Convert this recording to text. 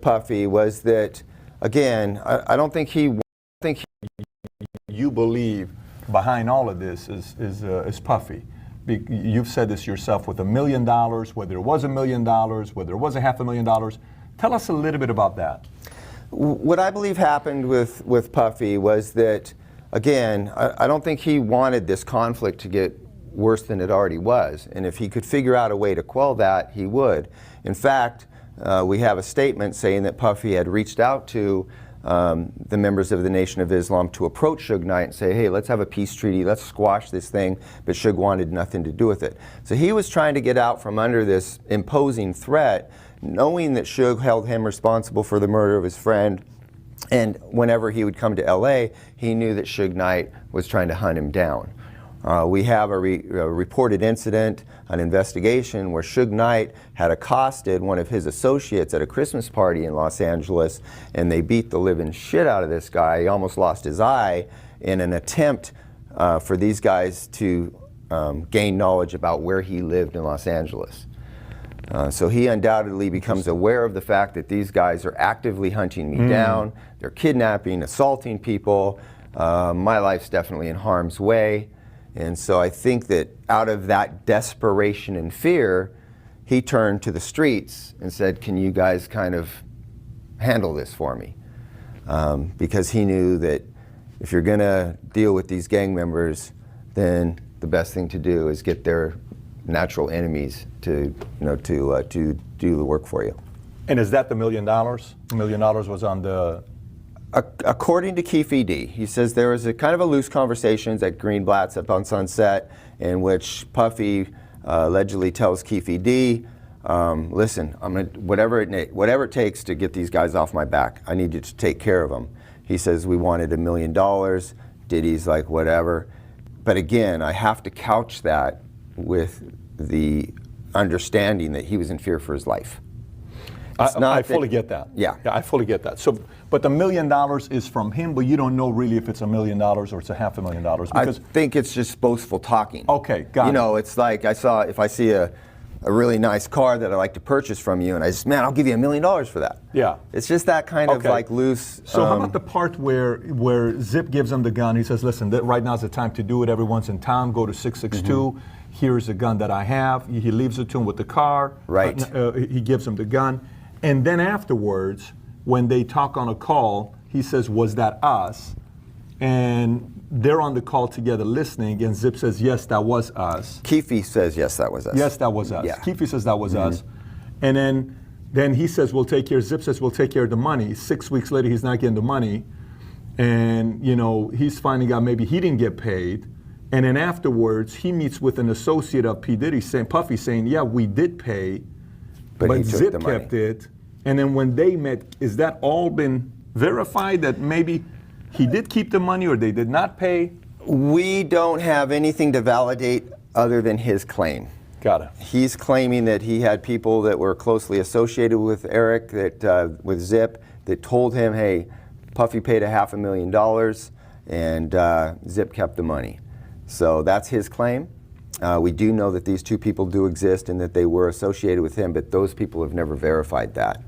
Puffy was that, again, I don't think you believe behind all of this is Puffy. You've said this yourself with $1 million, whether it was $1 million, whether it was $500,000. Tell us a little bit about that. What I believe happened with Puffy was that, again, I don't think he wanted this conflict to get worse than it already was. And if he could figure out a way to quell that, he would. In fact, we have a statement saying that Puffy had reached out to the members of the Nation of Islam to approach Suge Knight and say, hey, let's have a peace treaty, let's squash this thing, but Suge wanted nothing to do with it. So he was trying to get out from under this imposing threat, knowing that Suge held him responsible for the murder of his friend, and whenever he would come to LA, he knew that Suge Knight was trying to hunt him down. We have a reported incident, an investigation where Suge Knight had accosted one of his associates at a Christmas party in Los Angeles, and they beat the living shit out of this guy. He almost lost his eye in an attempt for these guys to gain knowledge about where he lived in Los Angeles. So he undoubtedly becomes aware of the fact that these guys are actively hunting me down. They're kidnapping, assaulting people. My life's definitely in harm's way. And so I think that out of that desperation and fear, he turned to the streets and said, can you guys kind of handle this for me? Because he knew that if you're going to deal with these gang members, then the best thing to do is get their natural enemies to do the work for you. And is that the $1 million? $1 million was on the... According to F.E.D., he says there was a kind of a loose conversations at Greenblatt's up on Sunset in which Puffy allegedly tells F.E.D., listen, I'm gonna, whatever it takes to get these guys off my back, I need you to take care of them. He says we wanted $1 million. Diddy's like, whatever. But again, I have to couch that with the understanding that he was in fear for his life. I fully get that. Yeah, I fully get that. So, but the $1 million is from him, but you don't know really if it's $1 million or it's $500,000. Because I think it's just boastful talking. Okay, got it. You know, it's like if I see a really nice car that I like to purchase from you, and I just, man, I'll give you $1 million for that. Yeah. It's just that kind of like loose. So how about the part where Zip gives him the gun? He says, listen, right now's the time to do it. Everyone's in town. Go to 662. Here's the gun that I have. He leaves it to him with the car. Right. He gives him the gun. And then afterwards, when they talk on a call, he says, was that us? And they're on the call together listening, and Zip says, yes, that was us. Keefe says, yes, that was us. Yes, that was us. Yeah. Keefe says that was us. And then he says, we'll take care, Zip says, we'll take care of the money. 6 weeks later, he's not getting the money. And, you know, he's finding out maybe he didn't get paid. And then afterwards, he meets with an associate of P. Diddy, Puffy, saying, yeah, we did pay, but Zip kept it. And then when they met, is that all been verified that maybe he did keep the money or they did not pay? We don't have anything to validate other than his claim. Got it. He's claiming that he had people that were closely associated with Eric, with Zip, that told him, hey, Puffy paid $500,000 and Zip kept the money. So that's his claim. We do know that these two people do exist and that they were associated with him, but those people have never verified that.